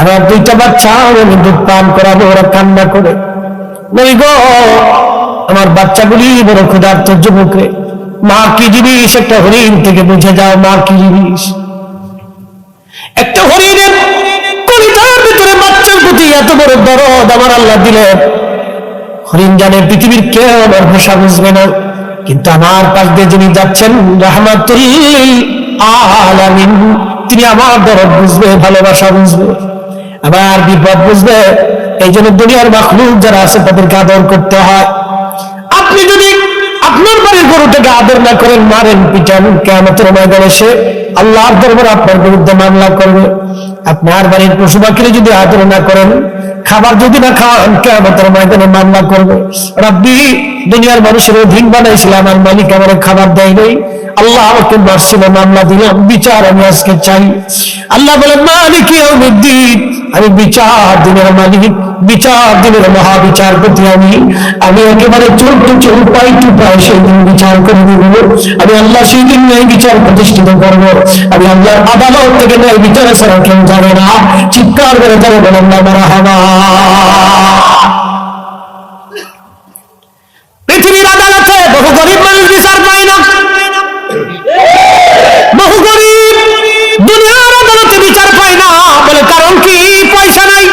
আমার দুইটা বাচ্চা আমি দুধ পান করাবো, ওরা কান্না করে। নবী গো, আমার বাচ্চাগুলি বড় ক্ষুধার্ত যুবকরে, মা কি জিনিস একটা হরিণ থেকে বুঝে যাও, মা কি জিনিস। একটা হরিণের কলিজার ভিতরে বাচ্চার প্রতি এত বড় দরদ আমার আল্লাহ দিলেন। হরিণ জানে পৃথিবীর কেউ আমার ভাষা বুঝবে না, কিন্তু আমার পাশ দিয়ে যিনি যাচ্ছেন রাহমাতুল আলামিন, তিনি আমার দরদ বুঝবে, ভালোবাসা বুঝবে, আবার বিপদ বুঝবে। এই জন্য দুনিয়ার মাখলুক যারা আছে তাদেরকে আদর করতে হয়। আপনি যদি আপনার বাড়ির গরুটাকে আদর না করেন, মারেন, পিটান, কিয়ামতের ময়দানে সে আল্লাহর দরবারে আপনার বিরুদ্ধে মামলা করবে। আপনার বাড়ির পশু পাখিরে যদি আদর না করেন, খাবার যদি না খাওয়ান, কিয়ামতের ময়দানে মামলা করবে। রব্বি, দুনিয়ার মানুষের অধীন বানাইছিল, আমার মালিক আমার খাবার দেয় নাই, আল্লাহ আমাকে মারছিল, মামলা দিলাম, বিচার আমি আজকে চাই। আল্লাহ বলেন মালিক ইয়াউমিদ্দিন, আমি বিচার দিনের মালিক, বিচার দিনের মহাবিচারপতি, আমি একেবারে চোর টু চোর, পাই টু পাই সেই দিন বিচার করে দিব। আমি আল্লাহ সেই দিন ন্যায় বিচার প্রতিষ্ঠিত করবো। আমি আল্লাহর আদালত থেকে ন্যায় বিচার ছাড়া কেউ যাবে না। চিৎকার করে যাবে বলেন না মারহাবা। পৃথিবীর আদালতে বহু গরিব মানুষ বিচার পায় না, বহু গরিব দুনিয়ার আদালতে বিচার পায় না। বলে কারণ কি? পয়সা নাই।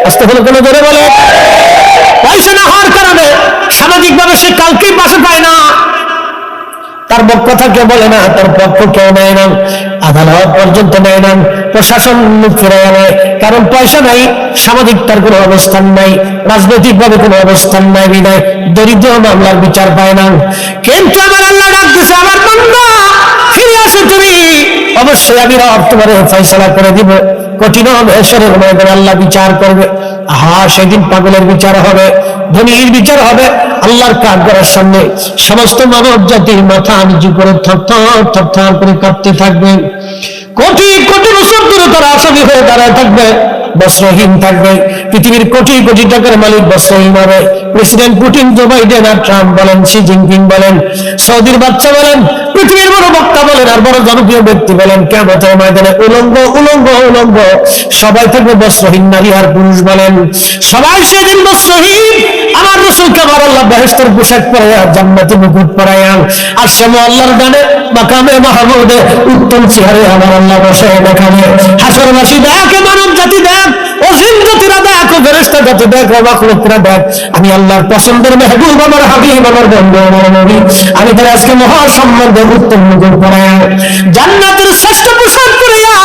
আস্তে হলো কোনো ধরে বলে পয়সা না হওয়ার কারণে সামাজিক ভাবে সে কালকেই পাশে পায় না, তার কথা কেউ বলে না, তার পক্ষ কেউ নেয় না, আদালত পর্যন্ত নেয় না, প্রশাসন মুখ ফিরে নেয়। কারণ পয়সা নাই, সামাজিক তার কোনো অবস্থান নাই, রাজনৈতিক ভাবে কোনো অবস্থান নাই, বিদায় দরিদ্র মামলার বিচার পায় না। কিন্তু আমার আল্লাহ ডাক দিছে, আমার বান্দা ফিরে আসো তুমি, অবশ্যই আমি রব তোমার ফয়সালা করে দিব। কঠিন হেসরের ময়দানে আল্লাহ বিচার করবে। সেদিন পাগলের বিচার হবে, ধনীর বিচার হবে। আল্লাহর কাঠগড়ার সামনে সমস্ত মানব জাতির মাথা নিচু করে থরথর থরথর করে কাঁপতে থাকবে। কোটি কোটি বছর ধরে তারা আসামি হয়ে দাঁড়ায় থাকবে, বস্ত্রহীন থাকবে। পৃথিবীর কোটি কোটি টাকার মালিক বস্ত্রহীন হবে। প্রেসিডেন্ট পুতিন, জো বাইডেন আর ট্রাম্প বলেন, শি জিনপিং বলেন, সৌদির বাচ্চা বলেন, পৃথিবীর বড় বক্তা বলেন, আর বড় জনপ্রিয় ব্যক্তি বলেন, কিয়ামতের ময়দানে উলঙ্গ উলঙ্গ উলঙ্গ সবাই থাকবে বস্ত্রহীন, নারী আর পুরুষ বলেন, সবাই সেদিন বস্ত্রহীন। আমার রাসূলকে আমার আল্লাহ বেহেশতের পোশাক পরাইয়া, জান্নাতি মুকুট পরাইয়া, আর সামনে আল্লাহর গানে মাকামে মাহমুদে উত্তম চেহারে আমার আল্লাহ বসে দেখাবে। হাসরবাসী দেখ, মানব জাতি দেখ, অসীম জাতিরা দেখ, ফেরেশতা জাতি দেখ, মাখলুকরা দেখ, আমি আল্লাহর পছন্দের মেহবুব, আমার হাবিব, আমার বন্ধু, আমার নবী, আমি তার আজকে মহা সম্মান দেব, উত্তম মুকুট পরাইয়া, জান্নাতের শ্রেষ্ঠ পোশাক পরাইয়া,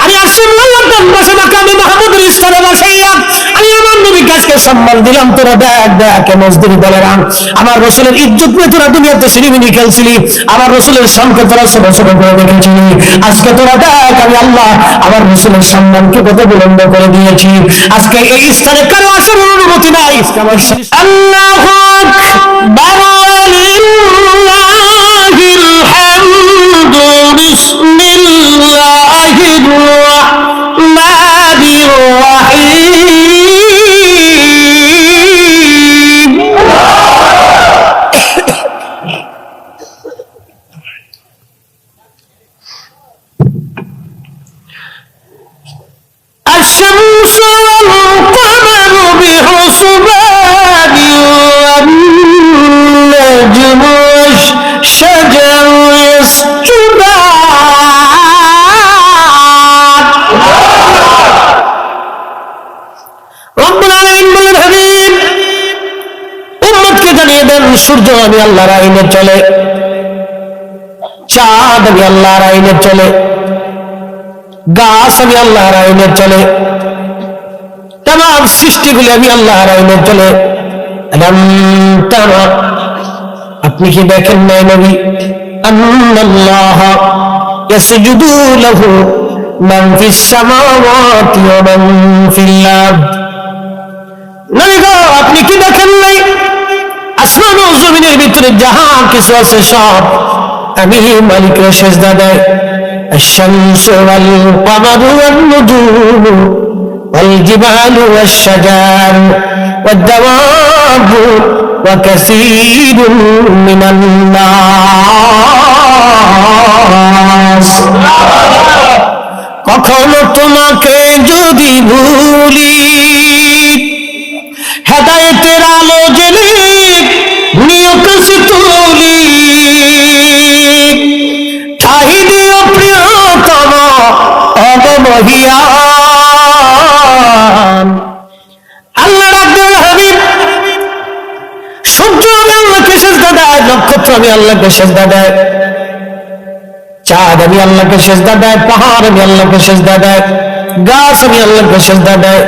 আমি আসলে আল্লাহর দান বসে মাকামে মাহমুদের স্থানে বসাইয়া আমি আমার নবীকে আজকে সম্মান দিলাম। তোরা দেখ দেখ মজদুরি দলেরা আমার রাসূলের ইজ্জত নিয়ে তোরা দুনিয়াতে সিনেমিনি খেলছিলি, আমার রাসূলের সম্মানকে তোরা ছোট ছোট করে দেখেছিলি। আজকে তোরা দেখ আমি আল্লাহ আমার রাসূলের সম্মানকে কত বিলম্ব করে দিয়েছি। আজকে এই স্থানে কারো আসার অনুমতি নাই। আল্লাহু আকবার, লিল্লাহিল হামদু, বিসমিল্লাহির রাহমানির রাহিম। الشمس والقمر بحسبان، والنجم والشجر يسجدان। رب العالمين বলেন, হাবিব উম্মতকে জানিয়ে দেন, সূর্য আমি আল্লাহর আইনে চলে, চাঁদ আমি আল্লাহর আইনে চলে, গাছ আমি আল্লাহর আইনে চলে, तमाम সৃষ্টিগুলি আমি আল্লাহর আইনে চলে। আলাম তারা, আপনি কি দেখেন নাই নবী, আন্নাল্লাহ ইয়াসজুদু লাহু মান ফিস সামাওয়াতি ওয়া মান ফিল আরদ। নবী গো, আপনি কি দেখেন নাই আসমান ও জমিনের ভিতরে যাহা কিছু আছে সব আমি মালিকের সিজদা দেয়। الشمس والقمر والنجوم والجبال والشجر والدواب وكثير من الناس। কখনো তোমাকে যদি ভুলি, হেদায়েতের আলো জেলে নিয় কাছে তুলি, ঠাই দিও প্রিয়তম অগমহিয়ান। আল্লাহ রাব্বুল হাবিব সূর্য আমি আল্লাহকে সেজদা দেয়, নক্ষত্র আমি আল্লাহকে সেজদা দেয়, চাঁদ আমি আল্লাহকে সেজদা দেয়, পাহাড় আমি আল্লাহকে সেজদা দেয়, গাছ আমি আল্লাহকে সেজদা দেয়,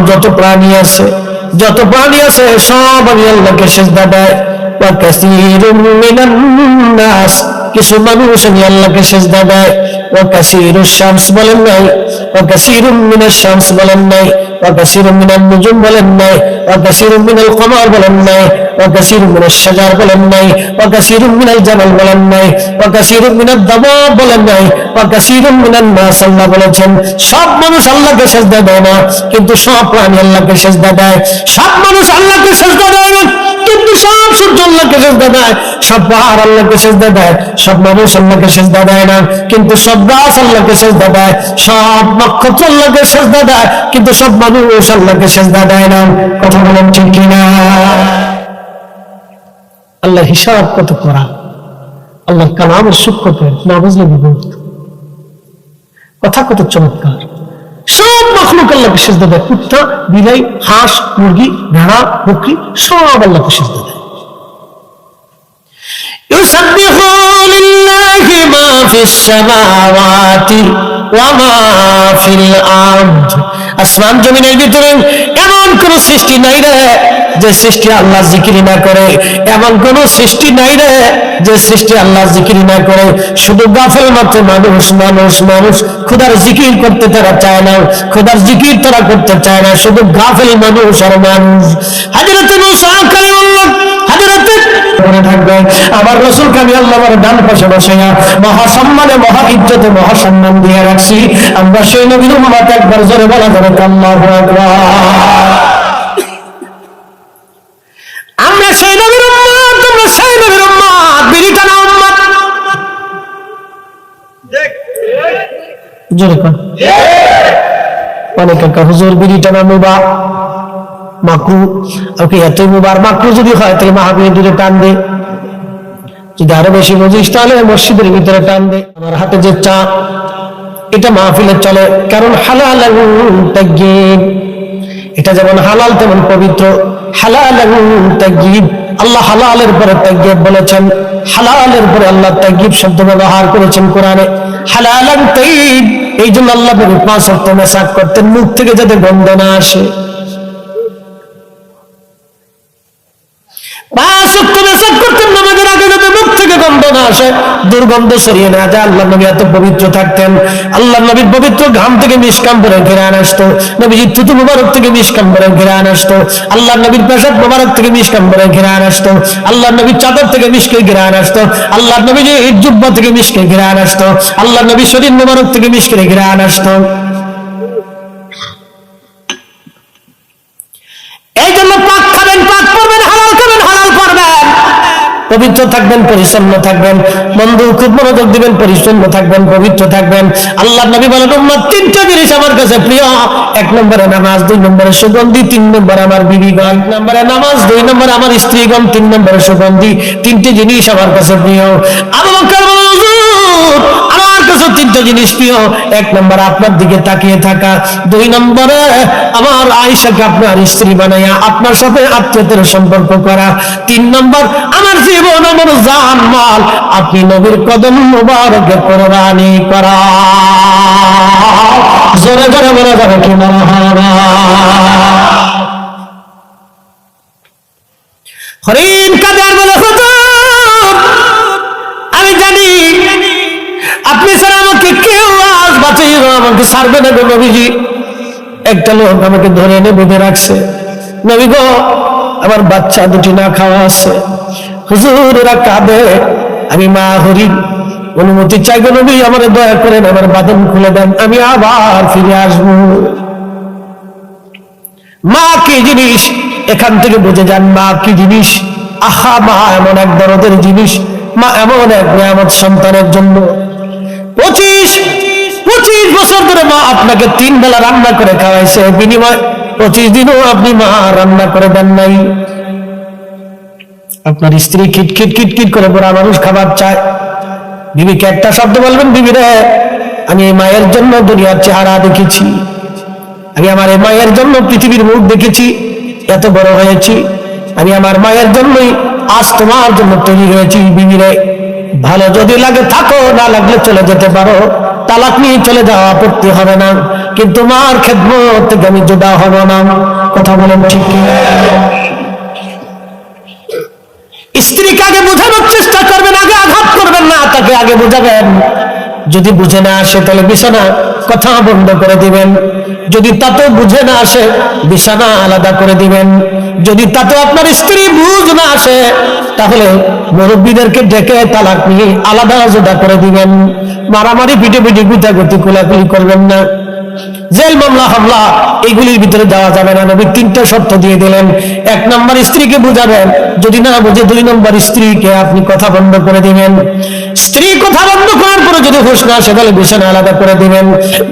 যত প্রাণী আছে সব আমি আল্লাহকে সেজদা দেয়। ওয়া কাসীরুম মিনান নাস, কিছু মানুষ আমি আল্লাহকে সেজদা দেয়। ওয়া কাসীরুশ শামস বলেন নাই, ওয়া কাসীরুম মিনাশ শামস বলেন নাই, ওয়া কাসীরুম মিনান নুজুম বলেন নাই, ওয়া কাসীরুম মিনাল কমার বলেন নাই, ওয়া কাসীরুম মিনাশ শাজার বলেন নাই, ওয়া কাসীরুম মিনাল জাবাল বলেন নাই, ওয়া কাসীরুম মিনাদ দাওয়াব বলেন নাই, ওয়া কাসীরুম মিনান নাস আল্লাহ বলেছেন। সব মানুষ আল্লাহকে সেজদা দেয় না, কিন্তু সব প্রাণী আল্লাহকে সেজদা দেয়। সব মানুষ আল্লাহকে সেজদা দেয় না, কিন্তু সব সূর্য আল্লাহকে সেজদা দেয়। সব পাহাড় আল্লাহকে সেজদা দেয়। সব মানুষ আল্লাহকে সেজদা দেয় না, কিন্তু সব গাছ আল্লাহকে সেজদা দেয়। সব নক্ষত্র আল্লাহকে সেজদা দেয়, কিন্তু সব মানুষ আল্লাহকে সেজদা দেয় না। কথা বলেন ঠিক কিনা? আল্লাহ হিসাব কত করা, আল্লাহর কালামের সূক্ষ্মতা না বুঝলে বিপদ। কথা কত চমৎকার। সব মাখলুক আল্লাহকে সেজদা দেয়। কুত্তা, বিলাই, হাঁস, মুরগি, ভেড়া, বকরি সব আল্লাহকে সেজদা দেয়। ইউসাব্বিহু লিল্লাহি মা ফিস সামাওয়াতি ওয়া মা ফিল আরদ। আসমান জমিনের ভিতরে এমন কোন সৃষ্টি নাই রে যে সৃষ্টি আল্লাহ জিকির না করে। এমন কোন সৃষ্টি নাই রে যে সৃষ্টি আল্লাহ জিকির না করে। শুধু গাফেল মাত্র মানুষ মানুষ মানুষ। খোদার জিকির করতে তারা চায় না, খোদার জিকির তারা করতে চায় না, শুধু গাফেল মানুষ আর মানুষ। হযরত মুসা কালিমুল্লাহ হযরত মনে থাকবে আমার রাসূলকে আমি আল্লাহর ডান পাশে বসাইয়া মহা সম্মানে মহা ইজ্জতে মহা সম্মান দিয়ে রাখছি। আমরা সেই নবীর উম্মত, একবার জোরে বলা যাবে আল্লাহু আকবার। আমরা সেই নবীর উম্মত, তোমরা সেই নবীর উম্মত, বিরিটানা উম্মত। জোরে কর অনেক কাকা হুজুর বিরিটানা মুবা মাকরু। ওকে এত মুবার মাকরু যদি হয় তাহলে মাহফিলের দূরে টান দে, যদি আরো বেশি বুঝিস তাহলে মসজিদের ভিতরে টান দে। আমার হাতে যে চা এটা মাহফিলে চলে, কারণ হালাল তাইয়্যিব, এটা যেমন হালাল তেমন পবিত্র। হালাল তাইয়্যিব, আল্লাহ হালালের পরে তাইয়্যিব বলেছেন, হালালের পরে আল্লাহ তাইয়্যিব শব্দ ব্যবহার করেছেন কোরআনে। হালালান তাইয়্যিব, এই জন্য আল্লাহ নবী 5 ওয়াক্ত মেসাক করতেন, মুখ থেকে যাতে গন্ধ না আসে। 5 ওয়াক্ত মেসাক করতেন, নামাজের আগে যাতে মুখ থেকে গন্ধ না আসে, দুর্গন্ধ ছড়িয়ে না যায়। আল্লাহ নবী এত পবিত্র থাকতেন। আল্লাহ নবীর পবিত্র ঘাম থেকে মিশকাম করে ঘেরান আসতো, নবীজির থুতু মুবারক থেকে মিশকাম করে ঘেরান আসতো, আল্লাহ নবীর পেশাব মুবারক থেকে মিশকাম করে ঘেরান আসতো, আল্লাহ নবীর চাদর থেকে মিশকে ঘেরান আসতো, আল্লাহ নবীজির জুব্বা থেকে মিশকে ঘেরান আসতো, আল্লাহ নবীর শরীর মুবারক থেকে মিশকে ঘেরান আসতো। এই জন্য পাক খাবেন, পাক করবেন, হালাল খাবেন, হালাল করবেন, পবিত্র থাকবেন, পরিচ্ছন্ন থাকবেন। বন্ধু খুব মনোযোগ দিবেন, পরিচ্ছন্ন থাকবেন, পবিত্র থাকবেন। আল্লাহ নবী বলেন উম্মত 3টা জিনিস আমার কাছে প্রিয়। 1 নম্বরে নামাজ, 2 নম্বরে সুগন্ধি, 3 নম্বরে আমার বিবিগণ। 1 নম্বরে নামাজ, 2 নম্বরে আমার স্ত্রীগণ, 3 নম্বরে সুগন্ধি। 3টে জিনিস আমার কাছে প্রিয়। আবু বকর বলেন হুজুর আমার কাছে 3টা জিনিস প্রিয়। 1 নম্বরে আপনার দিকে তাকিয়ে থাকা, 2 নম্বরে আমার আয়েশাকে আপনার স্ত্রী বানাইয়া আপনার সাথে আত্মীয়তার সম্পর্ক করা, 3 নম্বর আমার জীবন আমার জান মাল আপনি নবীর কদম মুবারকে কুরবানি করা। জোরে জোরে বলা যাবে কি মারহাবা। হরিণ কাদের বলে হুজুর আমি জানি আপনি ছাড়া আমাকে কেউ আজ বাঁচিয়ে আমাকে ছাড়বে না গো নবীজি। একটা লোক আমাকে ধরে এনে বেঁধে রাখছে, নবী গো আমার বাচ্চা দুটি না খাওয়া আছে। হুজুর এরা কাঁদে, আমি মা হরিণ অনুমতি চাই গো নবী, আমার দয়া করেন, আমার বাঁধন খুলে দেন, আমি আবার ফিরে আসবো। মা কি জিনিস এখান থেকে বুঝে যান, মা কি জিনিস। আহা, মা এমন এক দরদের জিনিস, মা এমন এক নিয়ামত সন্তানের জন্য। 25 বছর ধরে মা আপনাকে 3 বেলা রান্না করে খাওয়াইছে, বিনিময় 25 দিনও আপনি মা রান্না করে দেন নাই। আপনার স্ত্রী খিটখিট খিটখিট করে বুড়া মানুষ খাবার চায়, বিবিকে একটা শব্দ বলবেন, বিবি রে আমি মায়ের জন্য দুনিয়ার চেহারা দেখেছি, আমি আমার এই মায়ের জন্য পৃথিবীর মুখ দেখেছি, এত বড় হয়েছি, আমি আমার মায়ের জন্যই আজ তোমার জন্য তৈরি হয়েছি। বিবি রে ভালো যদি লাগে থাকো, না লাগলে চলে যেতে পারো, তালাক নিয়ে চলে যাওয়া আপত্তি হবে না, কিন্তু মার খেদমত থেকে আমি জুদা হব না। কথা বলেন ঠিক কি? স্ত্রীকে আগে বোঝানোর চেষ্টা করবেন, আগে আঘাত করবেন না, তাকে আগে বোঝাবেন। যদি বুঝে না আসে তাহলে বিছানা কথা বন্ধ করে দিবেন, যদি তাতেও বুঝে না আসে বিছানা আলাদা করে দিবেন, যদি তাতেও আপনার স্ত্রী বুঝ না আসে তাহলে মুরব্বীদেরকে ডেকে তালাক নিয়ে আলাদা জোড়া করে দিবেন। মারামারি পিটাপিটি গুতাগুতি কোলাকুলি করবেন না, জেল মামলা হামলা এগুলির ভিতরে যাওয়া যাবে না। নবী 3টা শর্ত দিয়ে দিলেন। 1 নম্বর স্ত্রীকে বুঝাবেন, যদি না বুঝে 2 নম্বর স্ত্রীকে আপনি কথা বন্ধ করে দিবেন। স্ত্রী কথা বন্ধ করার পরে যদি হুঁশ না আসে তাহলে বিছানা আলাদা করে দিবেন।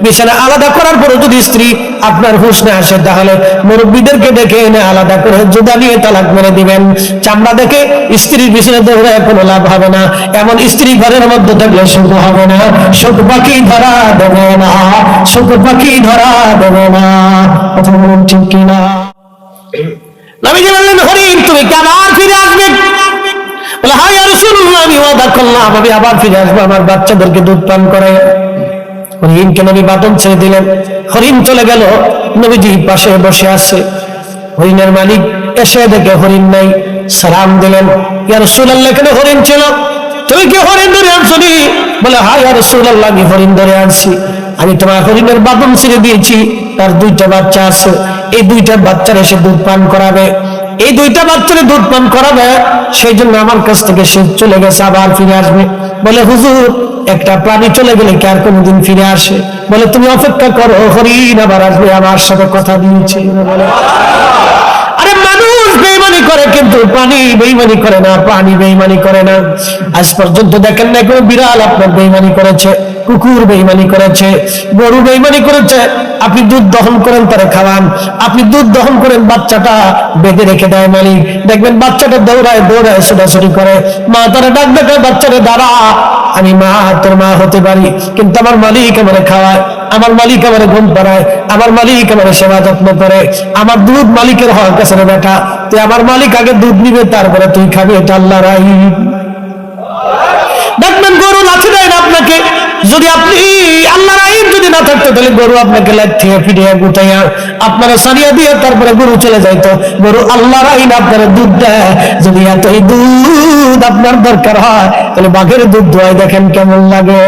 বিছানা আলাদা করার পরে যদি স্ত্রী আপনার হুঁশ না আসে তাহলে মুরব্বীদেরকে ডেকে এনে আলাদা করে জুদা নিয়ে তালাক মেরে দিবেন। চামড়া দেখে স্ত্রীর পিছনে দৌড়ায় কোনো লাভ হবে না। এমন স্ত্রী ঘরের মধ্যে থাকলে সুখ হবে না, সুখ পাখি ধরা দেবে না, সুখ পাখি ধরা দেবে না। কথা বলুন ঠিক কিনা? নবীজি বললেন, হরিণ তুমি কি আবার ফিরে আসবে? বলে হ্যাঁ ইয়া রাসূলুল্লাহ, আমি ওয়াদা করলাম আমি আবার ফিরে আসবো, আমার বাচ্চাদেরকে দুধ পান করে। হরিণকে নবী বাটন ছেড়ে দিলেন, হরিণ চলে গেল। নবীজি পাশে বসে আছে, হরিণের মালিক এসে দেখে হরিণ নাই, সালাম দিলেন, ইয়া রাসূলুল্লাহ এখানে হরিণ ছিল, তুমি কি হরিণ ধরে আনছো? বলে হ্যাঁ ইয়া রাসূলুল্লাহ আমি হরিণ ধরে আনছি, আমি তোমার হরিণের বাটন ছেড়ে দিয়েছি, তার 2টা বাচ্চা আছে, এই 2টা বাচ্চার এসে দুধ পান করাবে, এই 2টা বাচ্চারে দুধ পান করাবে, সেই জন্য আমার কাছ থেকে সে চলে গেছে, আবার ফিরে আসবে। বলে হুজুর একটা প্রাণী চলে গেলে কি আর কোনোদিন ফিরে আসে? বলে তুমি অপেক্ষা করো, হরিণ আবার আসবে, আমার সাথে কথা দিয়েছে। আরে মানুষ বেঈমানি করে কিন্তু প্রাণী বেঈমানি করে না, প্রাণী বেঈমানি করে না। আজ পর্যন্ত দেখেন না কোনো বিড়াল আপনার বেঈমানি করেছে, কুকুর বেঈমানি করেছে, গরু বেঈমানি করেছে। আপনি দুধ দহন করেন, তারে খাওয়ান, আপনি দুধ দহন করেন, বাচ্চাটা বেঁধে রেখে দেয় মালিক, দেখবেন বাচ্চাটা দৌড়ায় দৌড়ায় ছোটাছুটি করে, মা তারা ডাক ডাকে, বাচ্চাটা দাঁড়া, আমি মা তোর মা হতে পারি কিন্তু আমার মালিক আমারে খাওয়ায়, আমার মালিক আমারে ঘুম পাড়ায়, আমার মালিক আমারে সেবা যত্ন করে, আমার দুধ মালিকের হওয়ার কাছে বেটা, তুই আমার মালিক আগে দুধ নিবে তারপরে তুই খাবি, এটা আল্লাহর আইন। দেখবেন গরু লাথি দেয় না আপনাকে, যদি আপনি আল্লাহর আইন যদি না থাকতো তাহলে গরু আপনাকে লাথিয়ে ফিরিয়ে গুটাইয়া আপনারা সারিয়া দিয়ে তারপরে গরু চলে যাইতো। গরু আল্লাহর আইন আপনারা দুধ দেয়, যদি এতই দুধ আপনার দরকার হয় তাহলে বাঘের দুধ দোয়াই দেখেন কেমন লাগে।